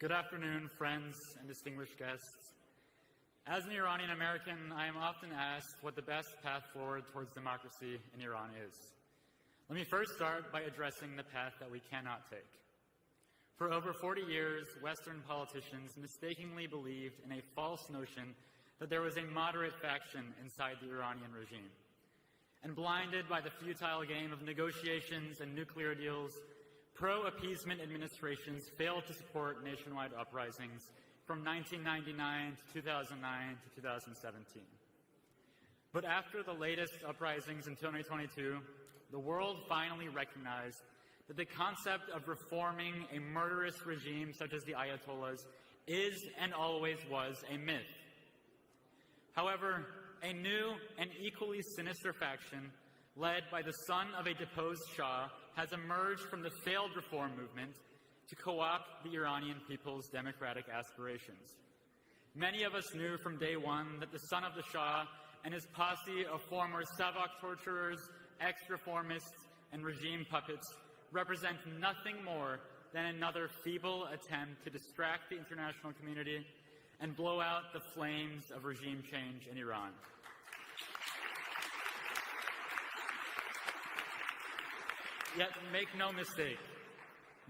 Good afternoon, friends and distinguished guests. As an Iranian-American, I am often asked what the best path forward towards democracy in Iran is. Let me first start by addressing the path that we cannot take. For over 40 years, Western politicians mistakenly believed in a false notion that there was a moderate faction inside the Iranian regime. And blinded by the futile game of negotiations and nuclear deals, pro-appeasement administrations failed to support nationwide uprisings from 1999 to 2009 to 2017. But after the latest uprisings in 2022, the world finally recognized that the concept of reforming a murderous regime such as the Ayatollahs is and always was a myth. However, a new and equally sinister faction, led by the son of a deposed Shah, has emerged from the failed reform movement to co-opt the Iranian people's democratic aspirations. Many of us knew from day one that the son of the Shah and his posse of former Savak torturers, ex-reformists, and regime puppets represent nothing more than another feeble attempt to distract the international community and blow out the flames of regime change in Iran. Yet make no mistake,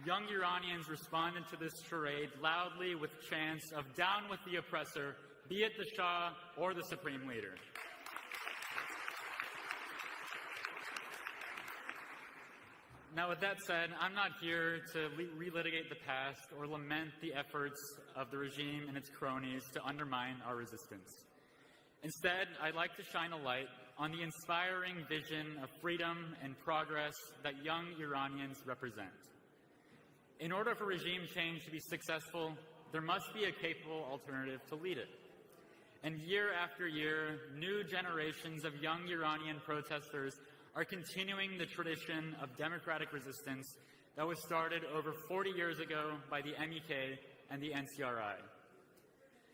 young Iranians responded to this charade loudly with chants of "down with the oppressor, be it the Shah or the supreme leader." Now, with that said, I'm not here to relitigate the past or lament the efforts of the regime and its cronies to undermine our resistance. Instead, I'd like to shine a light on the inspiring vision of freedom and progress that young Iranians represent. In order for regime change to be successful, there must be a capable alternative to lead it. And year after year, new generations of young Iranian protesters are continuing the tradition of democratic resistance that was started over 40 years ago by the MEK and the NCRI.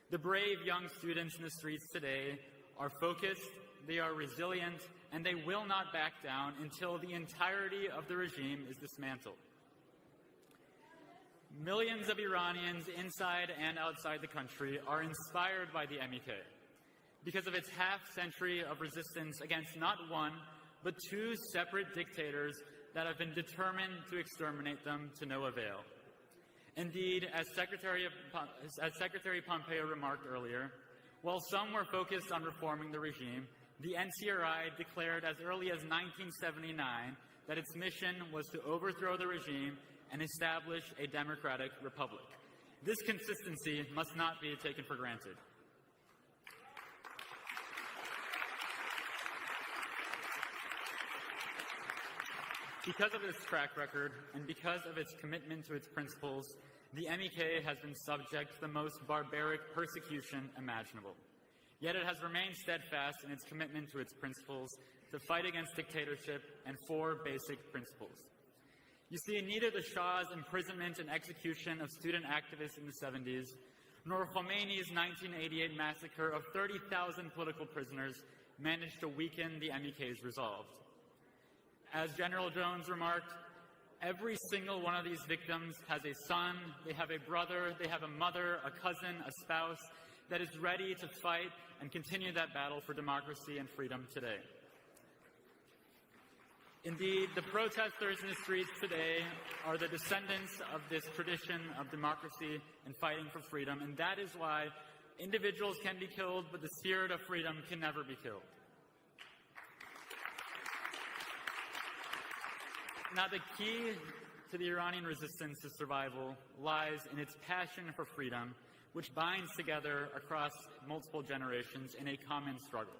The brave young students in the streets today are focused, they are resilient, and they will not back down until the entirety of the regime is dismantled. Millions of Iranians inside and outside the country are inspired by the MEK because of its half-century of resistance against not one, but two separate dictators that have been determined to exterminate them to no avail. Indeed, as Secretary Pompeo remarked earlier, while some were focused on reforming the regime, the NCRI declared as early as 1979 that its mission was to overthrow the regime and establish a democratic republic. This consistency must not be taken for granted. Because of its track record and because of its commitment to its principles, the MEK has been subject to the most barbaric persecution imaginable. Yet it has remained steadfast in its commitment to its principles to fight against dictatorship and four basic principles. You see, neither the Shah's imprisonment and execution of student activists in the 70s, nor Khomeini's 1988 massacre of 30,000 political prisoners managed to weaken the MEK's resolve. As General Jones remarked, every single one of these victims has a son, they have a brother, they have a mother, a cousin, a spouse that is ready to fight and continue that battle for democracy and freedom today. Indeed, the protesters in the streets today are the descendants of this tradition of democracy and fighting for freedom, and that is why individuals can be killed, but the spirit of freedom can never be killed. Now, the key to the Iranian resistance to survival lies in its passion for freedom, which binds together across multiple generations in a common struggle.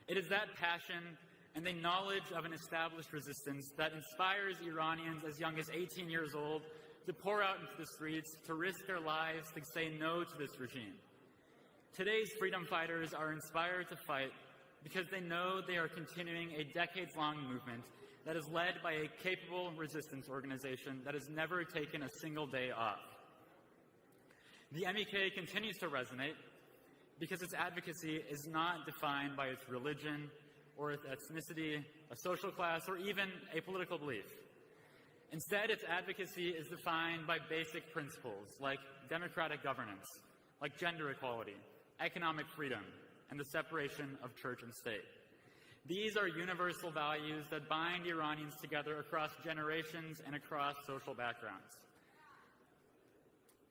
It is that passion and the knowledge of an established resistance that inspires Iranians as young as 18 years old to pour out into the streets, to risk their lives, to say no to this regime. Today's freedom fighters are inspired to fight because they know they are continuing a decades-long movement that is led by a capable resistance organization that has never taken a single day off. The MEK continues to resonate because its advocacy is not defined by its religion or its ethnicity, a social class, or even a political belief. Instead, its advocacy is defined by basic principles like democratic governance, like gender equality, economic freedom, and the separation of church and state. These are universal values that bind Iranians together across generations and across social backgrounds.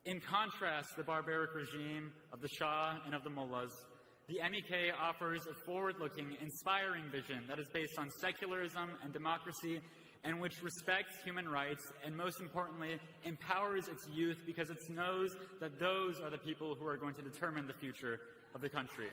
In contrast to the barbaric regime of the Shah and of the mullahs, the MEK offers a forward-looking, inspiring vision that is based on secularism and democracy, and which respects human rights and, most importantly, empowers its youth because it knows that those are the people who are going to determine the future of the country.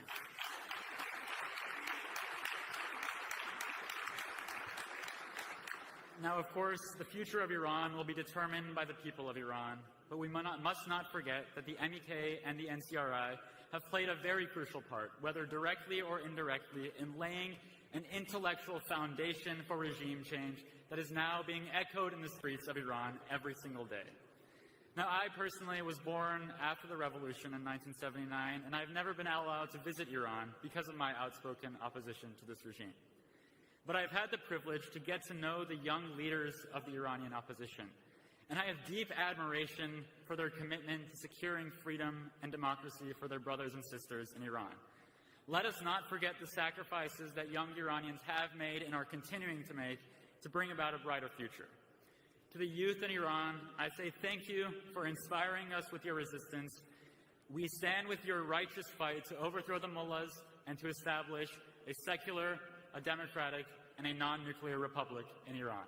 Now, of course, the future of Iran will be determined by the people of Iran, but we must not forget that the MEK and the NCRI have played a very crucial part, whether directly or indirectly, in laying an intellectual foundation for regime change that is now being echoed in the streets of Iran every single day. Now, I personally was born after the revolution in 1979, and I've never been allowed to visit Iran because of my outspoken opposition to this regime. But I've had the privilege to get to know the young leaders of the Iranian opposition, and I have deep admiration for their commitment to securing freedom and democracy for their brothers and sisters in Iran. Let us not forget the sacrifices that young Iranians have made and are continuing to make to bring about a brighter future. To the youth in Iran, I say thank you for inspiring us with your resistance. We stand with your righteous fight to overthrow the mullahs and to establish a secular, a democratic, and a non-nuclear republic in Iran.